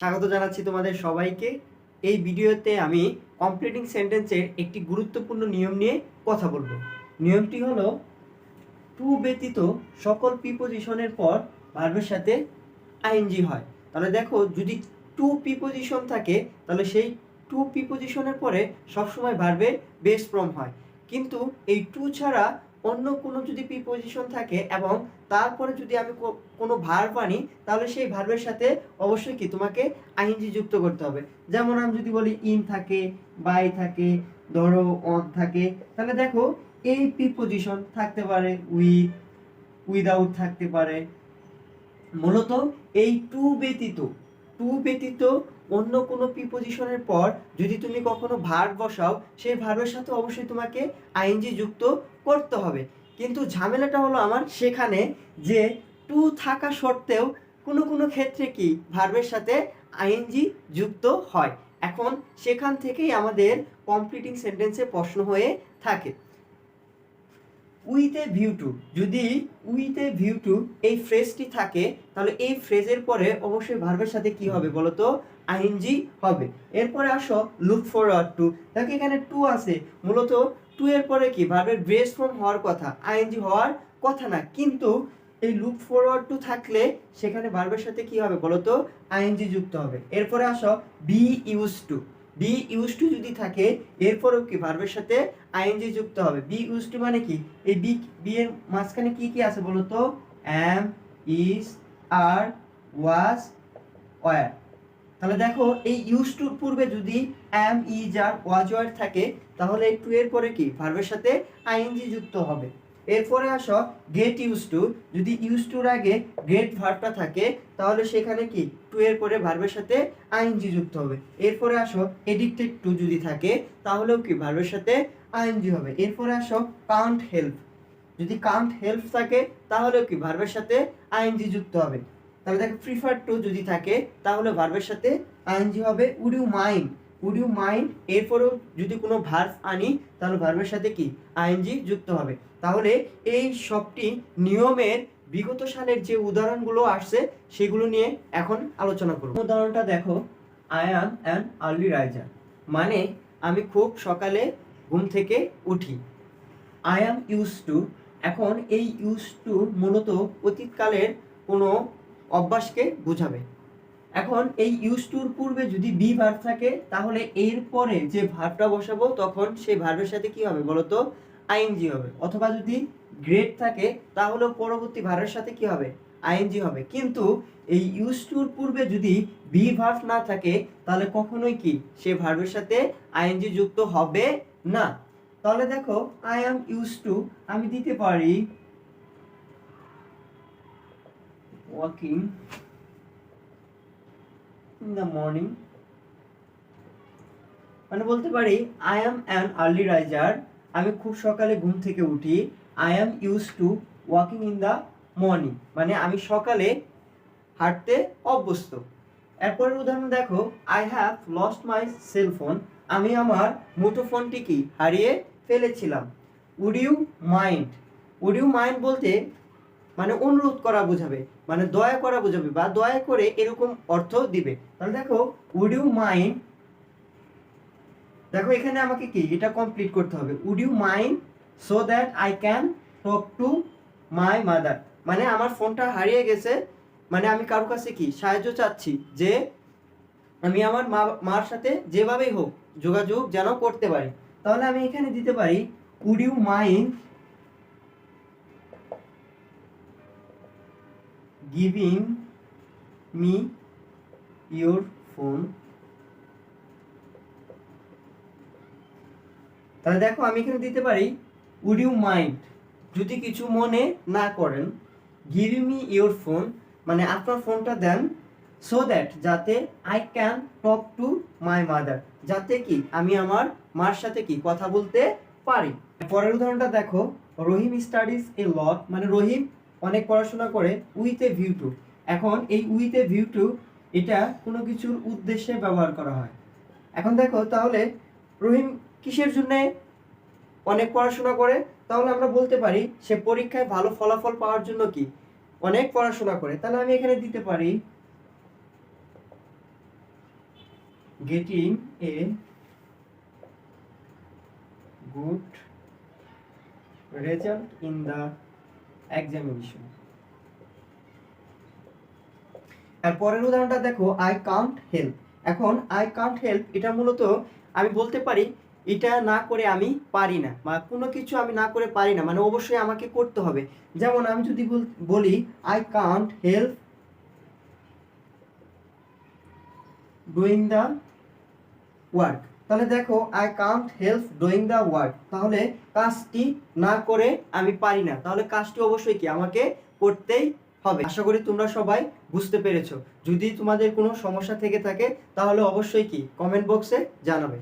স্বাগত জানাচ্ছি তোমাদের সবাইকে। এই ভিডিওতে আমি কমপ্লিটিং সেন্টেন্সের একটি গুরুত্বপূর্ণ নিয়ম নিয়ে কথা বলবো। নিয়মটি হলো টু ব্যতীত সকল প্রিপোজিশনের পর ভার্বের সাথে আইএনজি হয়। তাহলে দেখো, যদি টু প্রিপোজিশন থাকে তাহলে সেই টু প্রিপোজিশনের পরে সবসময় ভার্বের বেস ফর্ম হয়। কিন্তু এই টু ছাড়া অন্য কোনো যদি প্রিপোজিশন থাকে এবং তারপরে যদি আমি কোনো ভার্ব আনি তাহলে সেই ভার্বের সাথে অবশ্যই কি তোমাকে আইএনজি যুক্ত করতে হবে। যেমন আমি যদি বলি ইন থাকে, বাই থাকে, ধরো অন থাকে, তাহলে দেখো এই প্রিপোজিশন থাকতে পারে উইথ, উইদাউট থাকতে পারে। মূলত এই টু ব্যতীত অন্য কোনো প্রিপোজিশনের পর যদি তুমি কখনো ভার্ব বসাও সেই ভার্বের সাথে অবশ্যই তোমাকে আইএনজি যুক্ত করতে হবে। কিন্তু ঝামেলাটা হলো আমার সেখানে যে টু থাকা সত্ত্বেও কোনো ক্ষেত্রে কি ভার্বের সাথে আইএনজি যুক্ত হয়। এখন সেখান থেকেই আমাদের কমপ্লিটিং সেন্টেন্সে প্রশ্ন হয়ে থাকে। উইথ এ ভিউ টু, যদি উইথ এ ভিউ টু এই ফ্রেজটি থাকে তাহলে এই ফ্রেজের পরে অবশ্যই ভার্বের সাথে কি হবে বলো তো? আইএনজি হবে। এরপরে আসো লুক ফরওয়ার্ড টু। দেখো এখানে টু আছে, মূলত টু এর পরে কি ভার্বের বেস ফর্ম হওয়ার কথা, আইএনজি হওয়ার কথা না, কিন্তু এই লুক ফরওয়ার্ড টু থাকলে সেখানে ভার্বের সাথে কি হবে বলো তো? আইএনজি যুক্ত হবে। এরপরে আসো be used to. Be used to যদি থাকে এরপরেও কি ভার্বের সাথে আইএনজি যুক্ত হবে। বি ইউজ টু মানে কি? এই বি এর মাঝখানে কি কি আছে বলো তো? অ্যাম, ইজ, আর, ওয়াজ, ওয়ার। তাহলে দেখো এই ইউজ টুর পূর্বে যদি অ্যাম, ইজ, আর, ওয়াজ, ওয়ার থাকে তাহলে টু এর পরে কি ভার্বের সাথে আইএনজি যুক্ত হবে। এরপরে আসো গেট ইউজ টু। যদি ইউজ টুর আগে গেট ভার্বটা থাকে তাহলে সেখানে কি টু এর পরে ভার্বের সাথে আইএনজি যুক্ত হবে। এরপরে আসো এডিক্টেড টু যদি থাকে তাহলেও কি ভার্বের সাথে আইএনজি হবে। এরপরে আসো কাউন্ট হেল্প। যদি কাউন্ট হেল্প থাকে তাহলেও কি ভার্বের সাথে আইএনজি যুক্ত হবে। তাহলে দেখো প্রিফার টু যদি থাকে তাহলে ভার্বের সাথে আইএনজি হবে। Would you mind, would you mind এরপরেও যদি কোনো ভার্ব আনি তাহলে ভার্বের সাথে কি আইএনজি যুক্ত হবে। তাহলে এই সবটি নিয়মের বিগত সালের যে উদাহরণগুলো আসছে সেগুলো নিয়ে এখন আলোচনা করব। উদাহরণটা দেখো, I am an early raiser, মানে আমি খুব সকালে ঘুম থেকে উঠি। আই অ্যাম ইউজ টু, এখন এই ইউজ টু মূলত অতীতকালের কোনো অভ্যাসকে বোঝাবে। এখন এই ইউজ টুর পূর্বে যদি বি ভার্ব থাকে তাহলে এর পরে যে ভার্বটা বসাবো তখন সেই ভার্বের সাথে কি হবে বলতো? আইএনজি হবে। অথবা যদি গ্রেট থাকে তাহলে পরবর্তী ভার্বের সাথে কি হবে? আইএনজি হবে। কিন্তু এই ইউজ টুর পূর্বে যদি বি ভার্ব না থাকে তাহলে কখনোই কি সে ভার্বের সাথে আইএনজি যুক্ত হবে না। তাহলে দেখো আই অ্যাম ইউজ টু আমি দিতে পারি ওয়াকিং ইন দ্য মর্নিং, মানে বলতে পারি I am an early riser, আমি খুব সকালে ঘুম থেকে উঠি। I am used to walking in the morning, মানে আমি সকালে হাঁটতে অভ্যস্ত। এরপরের উদাহরণ দেখো, I have lost my cell phone, আমি আমার মুঠোফোনটি কি হারিয়ে ফেলেছিলাম। Would you mind, would you mind বলতে মানে অনুরোধ করা বোঝাবে, মানে দয়া করা বোঝাবে বা দয়া করে এরকম অর্থ দিবে। তাহলে দেখো উড ইউ মাইন্ড, দেখো এখানে আমাকে কি এটা কমপ্লিট করতে হবে। Would you mind so that I can talk to my mother, মানে আমার ফোনটা হারিয়ে গেছে, মানে আমি কারোর কাছে কি সাহায্য চাচ্ছি যে আমি আমার মার সাথে যেভাবেই হোক যোগাযোগ যেন করতে পারি। তাহলে আমি এখানে দিতে পারি would you mind giving me your phone. তাহলে দেখো আমি এখানে দিতে পারি উড ইউ মাইন্ড যদি কিছু মনে না করেন, গিভ মি ইউর ফোন মানে আপনার ফোনটা দেন, সো দ্যাট যাতে I can talk to my mother, যাতে কি আমি আমার মার সাথে কি কথা বলতে পারি। পরের উদাহরণটা দেখো, রহিম স্টাডিজ এ লট, মানে রহিম অনেক পড়াশোনা করে উইথ এ ভিউ টু। এখন এই উইথ এ ভিউ টু এটা কোনো কিছুর উদ্দেশ্যে ব্যবহার করা হয়। এখন দেখো তাহলে রহিম কিসের জন্য অনেক পড়াশোনা করে? তাহলে আমরা বলতে পারি সে পরীক্ষায় ভালো ফলাফল পাওয়ার জন্য কি অনেক পড়াশোনা করে। তাহলে আমি এখানে দিতে পারি getting a good result in the examination. আর পরের উদাহরণটা দেখো, আই কান্ট হেল্প। এখন আই কান্ট হেল্প এটা মূলত আমি বলতে পারি এটা না করে আমি পারি না, বা কোনো কিছু আমি না করে পারি না, মানে অবশ্যই আমাকে করতে হবে। যেমন আমি যদি বলি I can't help doing the work, তাহলে দেখো I can't help doing the work, তাহলে কাজটি না করে আমি পারি না, তাহলে কাজটি অবশ্যই কি আমাকে করতেই হবে। আশা করি তোমরা সবাই বুঝতে পেরেছো। যদি তোমাদের কোনো সমস্যা থেকে থাকে তাহলে অবশ্যই কি কমেন্ট বক্সে জানাবে।